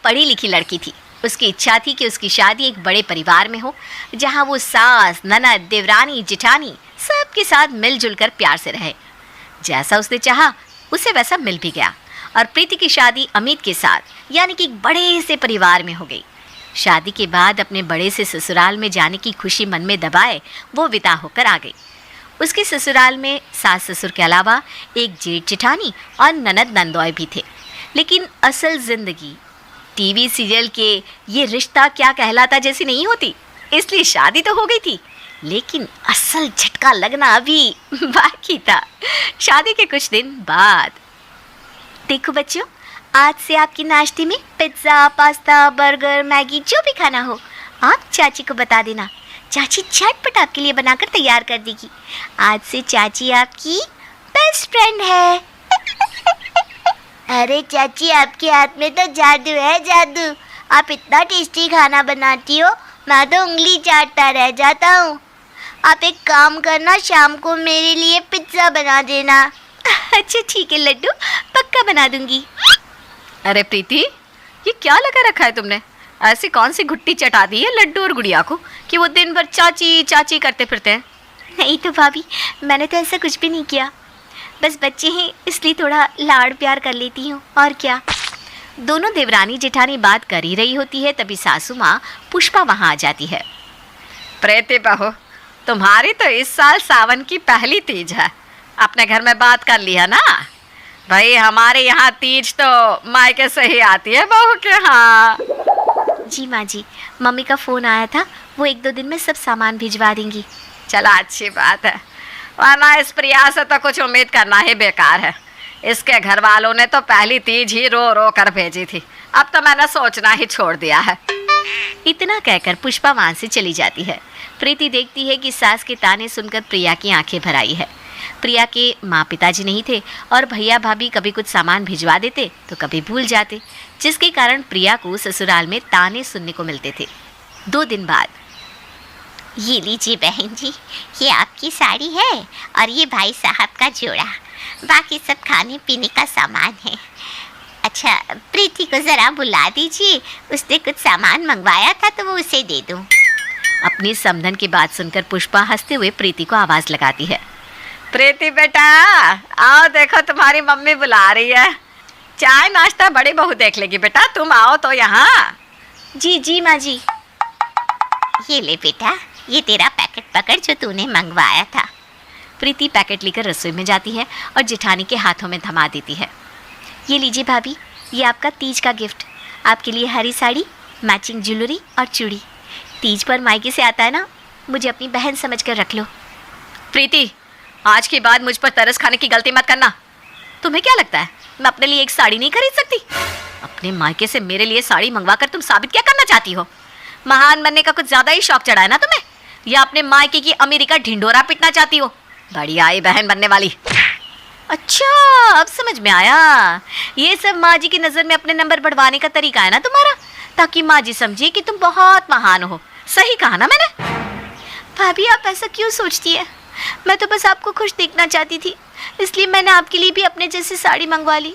पढ़ी लिखी लड़की थी। उसकी इच्छा थी कि उसकी शादी एक बड़े परिवार में हो, जहां वो सास, ननद, देवरानी, जिठानी सबके साथ मिलजुल कर प्यार से रहे। जैसा उसने चाहा उसे वैसा मिल भी गया और प्रीति की शादी अमित के साथ, यानी कि एक बड़े से परिवार में हो गई। शादी के बाद अपने बड़े से ससुराल में जाने की खुशी मन में दबाए वो विदा होकर आ गई। उसके ससुराल में सास ससुर के अलावा एक जेठ जिठानी और ननद नंदोय भी थे। लेकिन असल जिंदगी टीवी सीरियल के ये रिश्ता क्या कहलाता जैसी नहीं होती, इसलिए शादी तो हो गई थी, लेकिन असल झटका लगना अभी बाकी था। शादी के कुछ दिन बाद। देखो बच्चों, आज से आपकी नाश्ते में पिज्ज़ा, पास्ता, बर्गर, मैगी जो भी खाना हो आप चाची को बता देना। चाची झटपट आपके लिए बनाकर तैयार कर देगी। आज से चाची आपकी बेस्ट फ्रेंड है। अरे चाची, आपके हाथ में तो जादू है, जादू। आप इतना टेस्टी खाना बनाती हो, मैं तो उंगली चाटता रह जाता हूँ। आप एक काम करना, शाम को मेरे लिए पिज्ज़ा बना देना। अच्छा ठीक है लड्डू, पक्का बना दूंगी। अरे प्रीति, ये क्या लगा रखा है तुमने? ऐसी कौन सी घुट्टी चटा दी है लड्डू और गुड़िया को कि वो दिन भर चाची चाची करते फिरते हैं? नहीं तो भाभी, मैंने तो ऐसा कुछ भी नहीं किया। बस बच्चे हैं इसलिए थोड़ा लाड़ प्यार कर लेती हूँ, और क्या। दोनों देवरानी जेठानी बात कर ही रही होती है, तभी सासू माँ पुष्पा वहाँ आ जाती है। प्रीति बहू, तुम्हारी तो इस साल सावन की पहली तीज है। अपने घर में बात कर ली है ना? भाई हमारे यहाँ तीज तो मायके से ही आती है बहू के यहाँ। जी माँ जी, मम्मी का फ़ोन आया था, वो 1-2 दिन में सब सामान भिजवा देंगी। चला अच्छी बात है, वरना इस प्रिया से तो कुछ उम्मीद करना ही बेकार है। इसके घर वालों ने तो पहली तीज ही रो रो कर भेजी थी, अब तो मैंने सोचना ही छोड़ दिया है। इतना कहकर पुष्पा वहाँ से चली जाती है। प्रीति देखती है कि सास के ताने सुनकर प्रिया की आंखें भर आई है। प्रिया के माँ पिताजी नहीं थे और भैया भाभी कभी कुछ सामान भिजवा देते तो कभी भूल जाते, जिसके कारण प्रिया को ससुराल में ताने सुनने को मिलते थे। 2 दिन बाद। ये लीजिए बहन जी, ये आपकी साड़ी है और ये भाई साहब का जोड़ा। बाकी सब खाने पीने का सामान है। अच्छा, प्रीति को ज़रा बुला दीजिए, उसने कुछ सामान मंगवाया था तो वो उसे दे दूँ। अपनी समधन की बात सुनकर पुष्पा हंसते हुए प्रीति को आवाज़ लगाती है। प्रीति बेटा, आओ देखो तुम्हारी मम्मी बुला रही है। चाय नाश्ता बड़ी बहू देख लेगी बेटा, तुम आओ तो यहाँ। जी जी माँ जी। ये ले बेटा, ये तेरा पैकेट पकड़ जो तूने मंगवाया था। प्रीति पैकेट लेकर रसोई में जाती है और जेठानी के हाथों में थमा देती है। ये लीजिए भाभी, ये आपका तीज का गिफ्ट। आपके लिए हरी साड़ी, मैचिंग ज्वेलरी और चूड़ी। तीज पर मायके से आता है ना, मुझे अपनी बहन समझ कर रख लो। प्रीति, आज के बाद मुझ पर तरस खाने की गलती मत करना। तुम्हें क्या लगता है मैं अपने लिए एक साड़ी नहीं खरीद सकती? अपने मायके से मेरे लिए साड़ी मंगवा कर तुम साबित क्या करना चाहती हो? महान बनने का कुछ ज़्यादा ही शौक चढ़ा है ना तुम्हें, या अपने मायके की अमीरी का ढिंढोरा पिटना चाहती हो? बड़ी आई बहन बनने वाली। अच्छा, अब समझ में आया। ये सब माँ जी की नज़र में अपने नंबर बढ़वाने का तरीका है ना तुम्हारा, ताकि माँ जी समझे कि तुम बहुत महान हो। सही कहा ना मैंने? भाभी आप ऐसा क्यों सोचती है? मैं तो बस आपको खुश देखना चाहती थी, इसलिए मैंने आपके लिए भी अपने जैसी साड़ी मंगवा ली।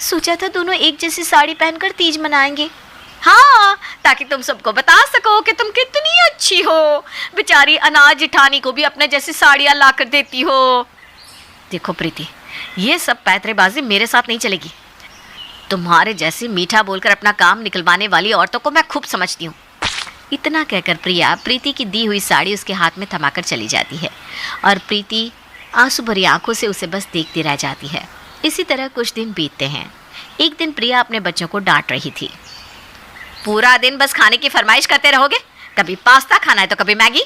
सोचा था दोनों एक जैसी साड़ी पहनकर तीज मनाएंगे। हाँ, ताकि तुम सबको बता सको कि तुम कितनी अच्छी हो। बेचारी अनाज जिठानी को भी अपने जैसी साड़ियाँ ला कर देती हो। देखो प्रीति, ये सब पैतरेबाजी मेरे साथ नहीं चलेगी। तुम्हारे जैसी मीठा बोलकर अपना काम निकलवाने वाली औरतों को मैं खूब समझती हूँ। इतना कहकर प्रिया प्रीति की दी हुई साड़ी उसके हाथ में थमाकर चली जाती है और प्रीति आंसू भरी आंखों से उसे बस देखती रह जाती है। इसी तरह कुछ दिन बीतते हैं। एक दिन प्रिया अपने बच्चों को डांट रही थी। पूरा दिन बस खाने की फरमाइश करते रहोगे, कभी पास्ता खाना है तो कभी मैगी।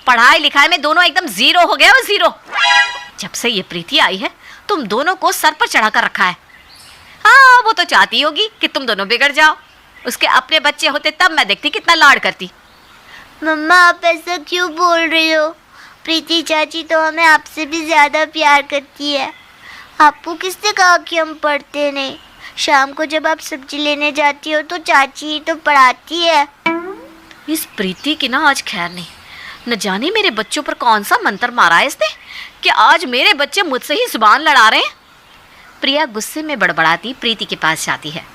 पढ़ाई लिखाई में दोनों एकदम जीरो हो गए हो, जीरो। जब से ये प्रीति आई है तुम दोनों को सर पर चढ़ा कर रखा है। हाँ, वो तो चाहती होगी कि तुम दोनों बिगड़ जाओ। उसके अपने बच्चे होते तब मैं देखती कितना लाड करती। मम्मा आप ऐसा क्यों बोल रही हो? प्रीति चाची तो हमें आपसे भी ज़्यादा प्यार करती है। आपको किसने कहा कि हम पढ़ते नहीं? शाम को जब आप सब्जी लेने जाती हो तो चाची ही तो पढ़ाती है। इस प्रीति की ना आज खैर नहीं। न जाने मेरे बच्चों पर कौन सा मंत्र मारा है इसने कि आज मेरे बच्चे मुझसे ही जुबान लड़ा रहे हैं। प्रिया गुस्से में बड़बड़ाती प्रीति के पास जाती है।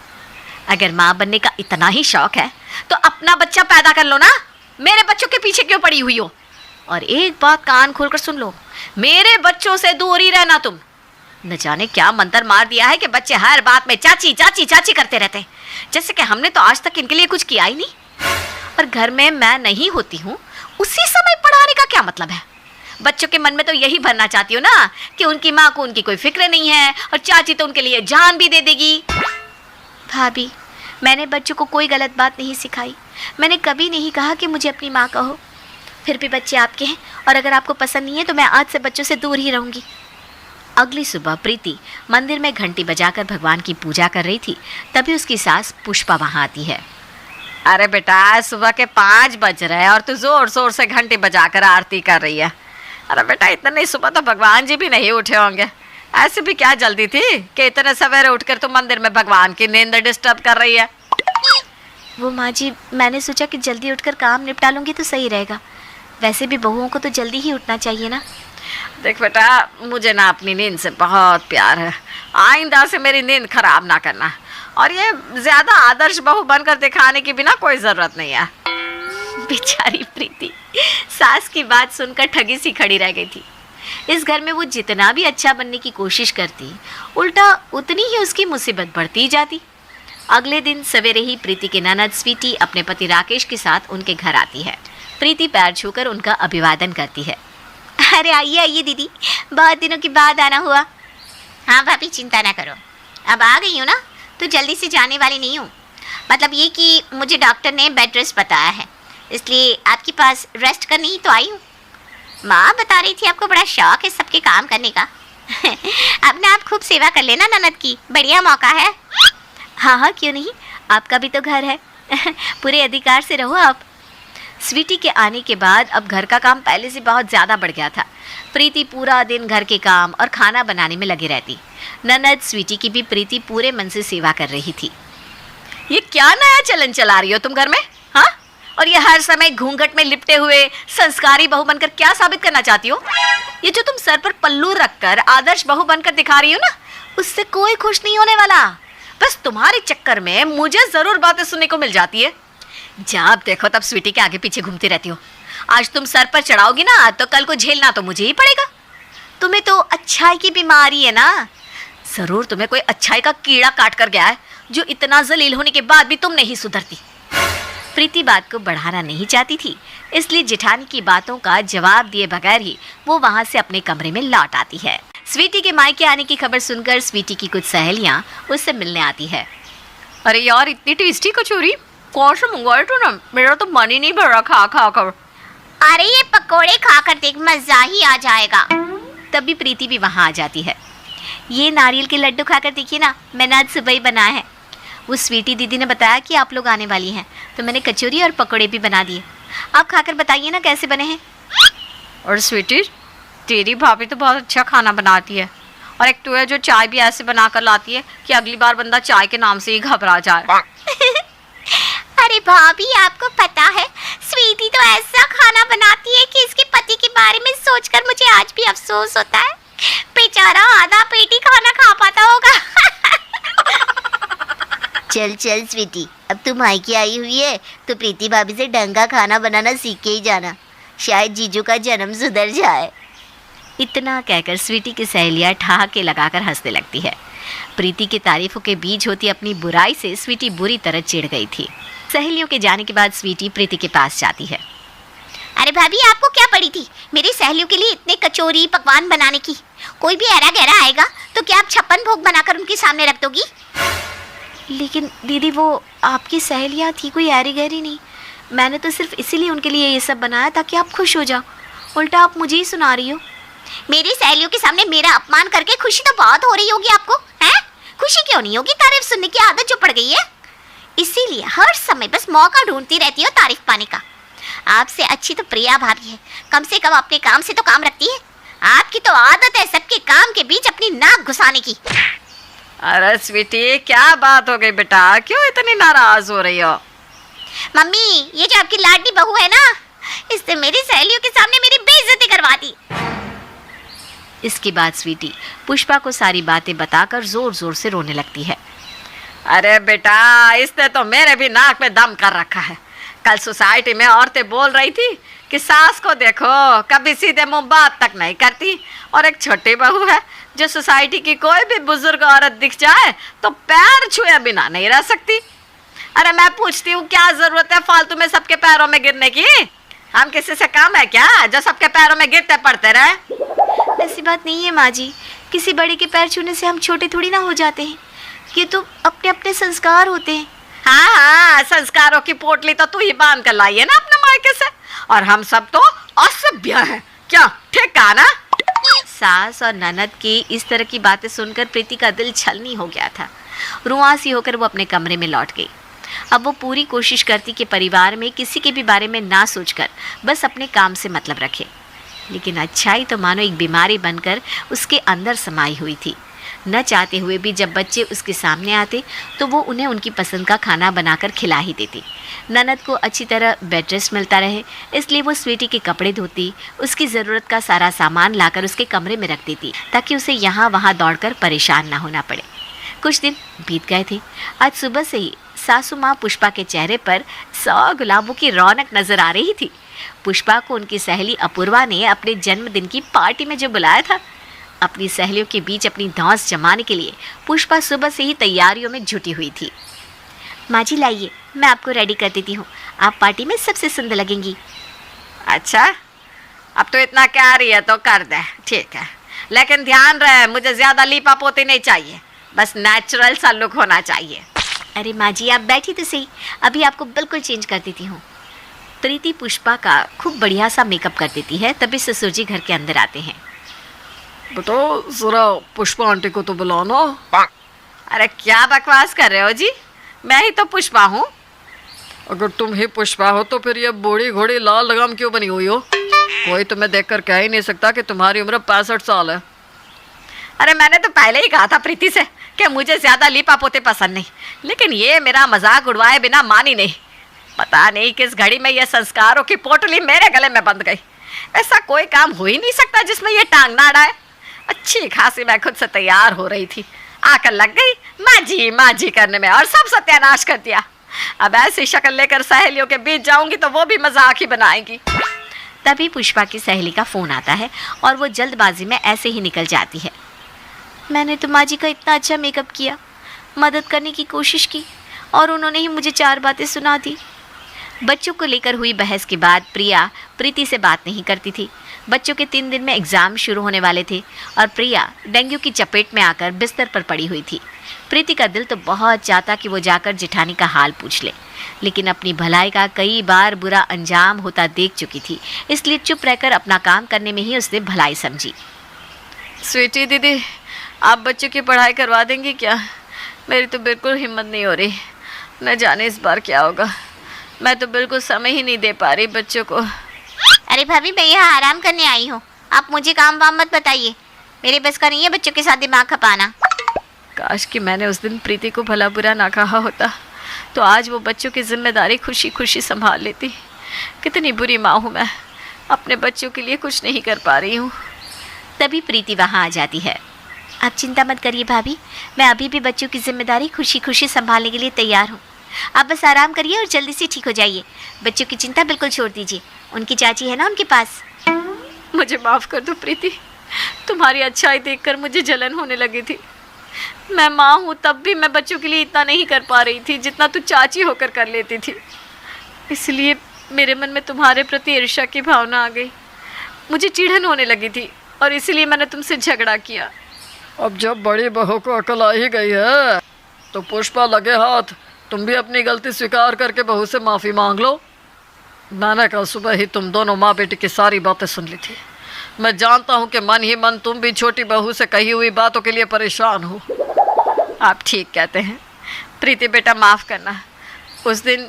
अगर माँ बनने का इतना ही शौक है तो अपना बच्चा पैदा कर लो ना, मेरे बच्चों के पीछे क्यों पड़ी हुई हो? और एक बात कान खोलकर सुन लो, मेरे बच्चों से दूर ही रहना तुम। न जाने क्या मंत्र मार दिया है कि बच्चे हर बात में चाची चाची चाची करते रहते हैं, जैसे कि हमने तो आज तक इनके लिए कुछ किया ही नहीं। और घर में मैं नहीं होती हूँ उसी समय पढ़ाने का क्या मतलब है? बच्चों के मन में तो यही भरना चाहती हो ना कि उनकी माँ को उनकी कोई फिक्र नहीं है और चाची तो उनके लिए जान भी दे देगी। भाभी, मैंने बच्चों को कोई गलत बात नहीं सिखाई। मैंने कभी नहीं कहा कि मुझे अपनी माँ कहो। फिर भी बच्चे आपके हैं और अगर आपको पसंद नहीं है तो मैं आज से बच्चों से दूर ही रहूँगी। अगली सुबह प्रीति मंदिर में घंटी बजाकर भगवान की पूजा कर रही थी, तभी उसकी सास पुष्पा वहाँ आती है। अरे बेटा, सुबह के 5 बज रहे हैं और तू जोर जोर से घंटी बजाकर आरती कर रही है। अरे बेटा, इतनी सुबह तो भगवान जी भी नहीं उठे होंगे। ऐसे भी क्या जल्दी थी कि इतने सवेरे उठकर तू मंदिर में भगवान की नींद डिस्टर्ब कर रही है? वो माँ जी, मैंने सोचा कि जल्दी उठकर काम निपटा लूँगी तो सही रहेगा। वैसे भी बहुओं को तो जल्दी ही उठना चाहिए ना। देख बेटा, मुझे ना अपनी नींद से बहुत प्यार है। आइंदा से मेरी नींद खराब ना करना, और ये ज़्यादा आदर्श बहू बनकर दिखाने की भी ना कोई ज़रूरत नहीं है। बेचारी प्रीति सास की बात सुनकर ठगी सी खड़ी रह गई थी। इस घर में वो जितना भी अच्छा बनने की कोशिश करती, उल्टा उतनी ही उसकी मुसीबत बढ़ती जाती। अगले दिन सवेरे ही प्रीति की ननद स्वीटी अपने पति राकेश के साथ उनके घर आती है। प्रीति पैर छूकर उनका अभिवादन करती है। अरे आइए आइए दीदी, बहुत दिनों के बाद आना हुआ। हाँ भाभी, चिंता ना करो, अब आ गई हूँ ना तो जल्दी से जाने वाली नहीं हूँ। मतलब ये कि मुझे डॉक्टर ने बेड रेस्ट बताया है, इसलिए आपके पास रेस्ट करने ही तो आई हूँ। माँ बता रही थी आपको बड़ा शौक है सबके काम करने का। अब ना आप खूब सेवा कर लेना ननद की, बढ़िया मौका है। हाँ हाँ, क्यों नहीं, आपका भी तो घर है। पूरे अधिकार से रहो आप। स्वीटी के आने के बाद अब घर का काम पहले से बहुत ज़्यादा बढ़ गया था। प्रीति पूरा दिन घर के काम और खाना बनाने में लगी रहती। ननद स्वीटी की भी प्रीति पूरे मन से सेवा कर रही थी। ये क्या नया चलन चला रही हो तुम घर में, हाँ? और ये हर समय घूंघट में लिपटे हुए संस्कारी बहू बनकर क्या साबित करना चाहती हो? ये जो तुम सर पर पल्लू रखकर आदर्श बहू बनकर दिखा रही हो ना, उससे कोई खुश नहीं होने वाला। बस तुम्हारे चक्कर में मुझे जरूर बातें सुनने को मिल जाती है। जब देखो तब स्वीटी के आगे पीछे घूमती रहती हो। आज तुम सर पर चढ़ाओगी ना तो कल को झेलना तो मुझे ही पड़ेगा। तुम्हें तो अच्छाई की बीमारी है ना, जरूर तुम्हें कोई अच्छाई का कीड़ा काट कर गया है जो इतना जलील होने के बाद भी तुम नहीं सुधरती। प्रीति बात को बढ़ाना नहीं चाहती थी, इसलिए जेठानी की बातों का जवाब दिए बगैर ही वो वहां से अपने कमरे में लौट आती है। स्वीटी के मायके आने की खबर सुनकर स्वीटी की कुछ सहेलियां उससे मिलने आती है। अरे यार, इतनी टेस्टी कचौरी कौन से मंगवाए तो ना, मेरा तो मन ही नहीं भर रहा खा खा कर। अरे ये पकोड़े खाकर देख, मजा ही आ जाएगा। तभी प्रीति भी वहाँ आ जाती है। ये नारियल के लड्डू खाकर देखिए ना, मैंने आज सुबह ही बनाया है। वो स्वीटी दीदी ने बताया कि आप लोग आने वाली हैं, तो मैंने कचौरी और पकोड़े भी बना दिए। आप खाकर बताइए ना कैसे बने हैं। और स्वीटी, तेरी भाभी तो बहुत अच्छा खाना बनाती है, और एक तो है जो चाय भी ऐसे बना कर लाती है कि अगली बार बंदा चाय के नाम से ही घबरा जाए। अरे भाभी, आपको पता है स्वीटी तो ऐसा खाना बनाती है कि इसके पति के बारे में सोचकर मुझे आज भी अफसोस होता है। बेचारा आधा पेट ही खाना खा पाता होगा। चल चल स्वीटी, अब तू मायके आई हुई है तो प्रीति भाभी से ढंग का खाना बनाना सीख के ही जाना, शायद जीजू का जन्म सुधर जाए। इतना कहकर स्वीटी की सहेलियां ठहाके लगाकर हंसने लगती है। प्रीति की तारीफों के बीच होती अपनी बुराई से स्वीटी बुरी तरह चिढ़ गई थी। सहेलियों के जाने के बाद स्वीटी प्रीति के पास जाती है। अरे भाभी, आपको क्या पड़ी थी मेरी सहेलियों के लिए इतने कचौरी पकवान बनाने की? कोई भी ऐरा गहरा आएगा तो क्या आप 56 भोग बनाकर उनके सामने रख दोगी? लेकिन दीदी, वो आपकी सहेलियाँ थी, कोई ऐरी गहरी नहीं। मैंने तो सिर्फ इसीलिए उनके लिए ये सब बनाया ताकि आप खुश हो जाओ। उल्टा आप मुझे ही सुना रही हो। मेरी सहेलियों के सामने मेरा अपमान करके खुशी तो बहुत हो रही होगी आपको, हैं? खुशी क्यों नहीं होगी? तारीफ सुनने की आदत जो पड़ गई है, इसीलिए हर समय बस मौका ढूंढती रहती हो तारीफ पाने का। आपसे अच्छी तो प्रिया भाभी है, कम से कम अपने काम से तो काम रखती है। आपकी तो आदत है सबके काम के बीच अपनी नाक घुसाने की। अरे स्वीटी, क्या बात हो गई बेटा, क्यों इतनी नाराज हो रही हो? मम्मी, ये जो आपकी लाडली बहू है ना, इसने मेरी सहेलियों के सामने मेरी बेइज्जती करवा दी। इसके बाद स्वीटी पुष्पा को सारी बातें बताकर जोर जोर से रोने लगती है। अरे बेटा, इसने तो मेरे भी नाक में दम कर रखा है। कल सोसाइटी में औरतें बोल रही थी कि सास को देखो कभी सीधे मुंह बात तक नहीं करती, और एक छोटी बहू है जो सोसाइटी की कोई भी बुजुर्ग औरत दिख जाए तो पैर छुए बिना नहीं रह सकती। अरे मैं पूछती हूँ, क्या जरूरत है फालतू में सबके पैरों में गिरने की? हम किसी से कम है क्या जो सबके पैरों में गिरते पड़ते रहे? ऐसी बात नहीं है माँ जी, किसी बड़े के पैर छूने से हम छोटे थोड़ी ना हो जाते हैं। ये तो अपने अपने संस्कार होते हैं। हाँ हाँ, संस्कारों की पोटली तो तू ही बांध कर लाई है ना अपने मायके से, और हम सब तो असभ्य हैं। क्या ठीक कहा ना? सास और ननद की इस तरह की बातें सुनकर प्रीति का दिल छलनी हो गया था। रुआंसी होकर वो अपने कमरे में लौट गई। अब वो पूरी कोशिश करती कि परिवार में किसी के भी बारे में ना सोचकर बस अपने काम से मतलब रखे, लेकिन अच्छाई तो मानो एक बीमारी बनकर उसके अंदर समाई हुई थी। न चाहते हुए भी जब बच्चे उसके सामने आते तो वो उन्हें उनकी पसंद का खाना बनाकर खिला ही देती। ननद को अच्छी तरह बेड रेस्ट मिलता रहे, इसलिए वो स्वीटी के कपड़े धोती, उसकी ज़रूरत का सारा सामान लाकर उसके कमरे में रख देती ताकि उसे यहाँ वहाँ दौड़कर परेशान ना होना पड़े। कुछ दिन बीत गए थे। आज सुबह से ही सासू माँ पुष्पा के चेहरे पर 100 गुलाबों की रौनक नजर आ रही थी। पुष्पा को उनकी सहेली अपूर्वा ने अपने जन्मदिन की पार्टी में जो बुलाया था, अपनी सहेलियों के बीच अपनी धौंस जमाने के लिए पुष्पा सुबह से ही तैयारियों में जुटी हुई थी। माँ जी लाइए, मैं आपको रेडी कर देती हूँ, आप पार्टी में सबसे सुंदर लगेंगी। अच्छा, अब तो इतना कह रही है तो कर दे, ठीक है, लेकिन ध्यान रहे मुझे ज़्यादा लीपा पोती नहीं चाहिए, बस नेचुरल सा लुक होना चाहिए। अरे माँ जी आप बैठी तो सही, अभी आपको बिल्कुल चेंज कर देती हूँ। प्रीति पुष्पा का खूब बढ़िया सा मेकअप कर देती है। तभी ससुर जी घर के अंदर आते हैं। बेटा जरा पुष्पा आंटी को तो बुलाना। अरे क्या बकवास कर रहे हो जी, मैं ही तो पुष्पा हूँ। अगर तुम ही पुष्पा हो तो फिर ये बूढ़ी घोड़ी लाल लगाम क्यों बनी हुई हो? कोई तुम्हें देखकर कह ही नहीं सकता कि तुम्हारी उम्र 65 साल है। अरे मैंने तो पहले ही कहा था प्रीति से कि मुझे ज़्यादा लीपा पोते पसंद नहीं, लेकिन ये मेरा मजाक उड़वाए बिना मानी नहीं। पता नहीं किस घड़ी में ये संस्कारों की पोटली मेरे गले में बंध गई। ऐसा कोई काम हो ही नहीं सकता जिसमें ये टांग ना अड़ाए। अच्छी खासी मैं खुद से तैयार हो रही थी, आकर लग गई माँ जी करने में और सब सत्यानाश कर दिया। अब ऐसी शक्ल लेकर सहेलियों के बीच जाऊंगी तो वो भी मजाक ही बनाएंगी। तभी पुष्पा की सहेली का फ़ोन आता है और वो जल्दबाजी में ऐसे ही निकल जाती है। मैंने तो माँ जी का इतना अच्छा मेकअप किया, मदद करने की कोशिश की और उन्होंने ही मुझे 4 बातें सुना दी। बच्चों को लेकर हुई बहस के बाद प्रिया प्रीति से बात नहीं करती थी। बच्चों के 3 दिन में एग्ज़ाम शुरू होने वाले थे और प्रिया डेंगू की चपेट में आकर बिस्तर पर पड़ी हुई थी। प्रीति का दिल तो बहुत चाहता कि वो जाकर जेठानी का हाल पूछ ले, लेकिन अपनी भलाई का कई बार बुरा अंजाम होता देख चुकी थी, इसलिए चुप रहकर अपना काम करने में ही उसने भलाई समझी। स्वीटी दीदी, आप बच्चों की पढ़ाई करवा देंगी क्या? मेरी तो बिल्कुल हिम्मत नहीं हो रही, न जाने इस बार क्या होगा। मैं तो बिल्कुल समय ही नहीं दे पा रही बच्चों को। अरे भाभी, मैं यहाँ आराम करने आई हूँ, आप मुझे काम वाम मत बताइए, मेरे बस का नहीं है बच्चों के साथ दिमाग खपाना। काश कि मैंने उस दिन प्रीति को भला बुरा ना कहा होता तो आज वो बच्चों की जिम्मेदारी खुशी खुशी संभाल लेती। कितनी बुरी माँ हूँ मैं, अपने बच्चों के लिए कुछ नहीं कर पा रही हूँ। तभी प्रीति वहाँ आ जाती है। आप चिंता मत करिए भाभी, मैं अभी भी बच्चों की जिम्मेदारी खुशी खुशी संभालने के लिए तैयार हूँ। आप बस आराम करिए और जल्दी से ठीक हो जाइए। बच्चों की चिंता बिल्कुल छोड़ दीजिए, उनकी चाची है ना उनके पास। मुझे माफ़ कर दो प्रीति, तुम्हारी अच्छाई देखकर मुझे जलन होने लगी थी। मैं माँ हूँ तब भी मैं बच्चों के लिए इतना नहीं कर पा रही थी जितना तू चाची होकर कर लेती थी। इसलिए मेरे मन में तुम्हारे प्रति ईर्ष्या की भावना आ गई, मुझे चिढ़न होने लगी थी और इसलिए मैंने तुमसे झगड़ा किया। अब जब बड़ी बहू को अकल आ ही गई है तो पुष्पा लगे हाथ तुम भी अपनी गलती स्वीकार करके बहू से माफ़ी मांग लो। मैंने कल सुबह ही तुम दोनों माँ बेटी की सारी बातें सुन ली थी। मैं जानता हूँ कि मन ही मन तुम भी छोटी बहू से कही हुई बातों के लिए परेशान हो। आप ठीक कहते हैं प्रीति बेटा, माफ़ करना। उस दिन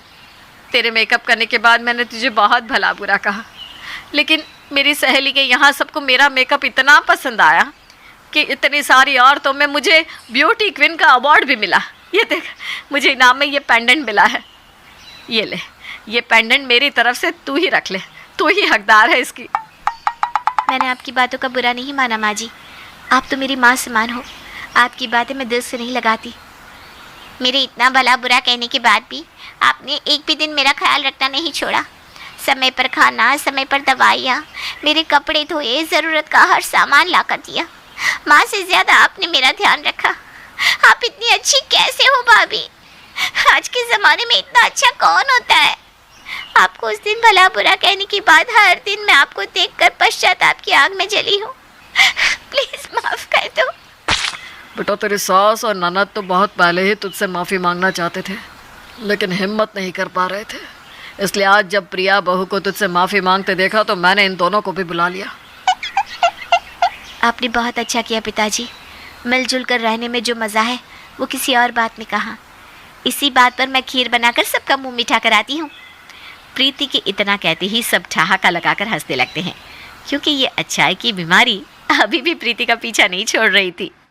तेरे मेकअप करने के बाद मैंने तुझे बहुत भला बुरा कहा, लेकिन मेरी सहेली के यहाँ सबको मेरा मेकअप इतना पसंद आया कि इतनी सारी औरतों में मुझे ब्यूटी क्वीन का अवार्ड भी मिला। ये देख, मुझे इनाम में ये पेंडेंट मिला है। ये ले, ये पेंडेंट मेरी तरफ से तू ही रख ले, तू ही हकदार है इसकी। मैंने आपकी बातों का बुरा नहीं माना माँ जी, आप तो मेरी माँ समान हो, आपकी बातें मैं दिल से नहीं लगाती। मेरे इतना भला बुरा कहने के बाद भी आपने एक भी दिन मेरा ख्याल रखना नहीं छोड़ा। समय पर खाना, समय पर दवाइयाँ, मेरे कपड़े धोए, ज़रूरत का हर सामान ला कर दिया। माँ से ज़्यादा आपने मेरा ध्यान रखा। आप इतनी अच्छी कैसे हो भाभी? आज के ज़माने में इतना अच्छा कौन होता है? आपको उस दिन भला बुरा कहने के बाद हर दिन मैं आपको देखकर पश्चाताप की आग में जली हूँ। प्लीज़ माफ़ कर दो। बेटा, तेरी सास और ननद तो बहुत पहले ही तुझसे माफ़ी मांगना चाहते थे, लेकिन हिम्मत नहीं कर पा रहे थे। इसलिए आज जब प्रिया बहू को तुझसे माफ़ी मांगते देखा तो मैंने इन दोनों को भी बुला लिया। आपने बहुत अच्छा किया पिताजी। मिलजुल कर रहने में जो मज़ा है वो किसी और बात में कहाँ। इसी बात पर मैं खीर बनाकर सबका मुंह मीठा कराती हूँ। प्रीति के इतना कहते ही सब ठहाका लगाकर हंसने लगते हैं, क्योंकि ये अच्छाई की बीमारी अभी भी प्रीति का पीछा नहीं छोड़ रही थी।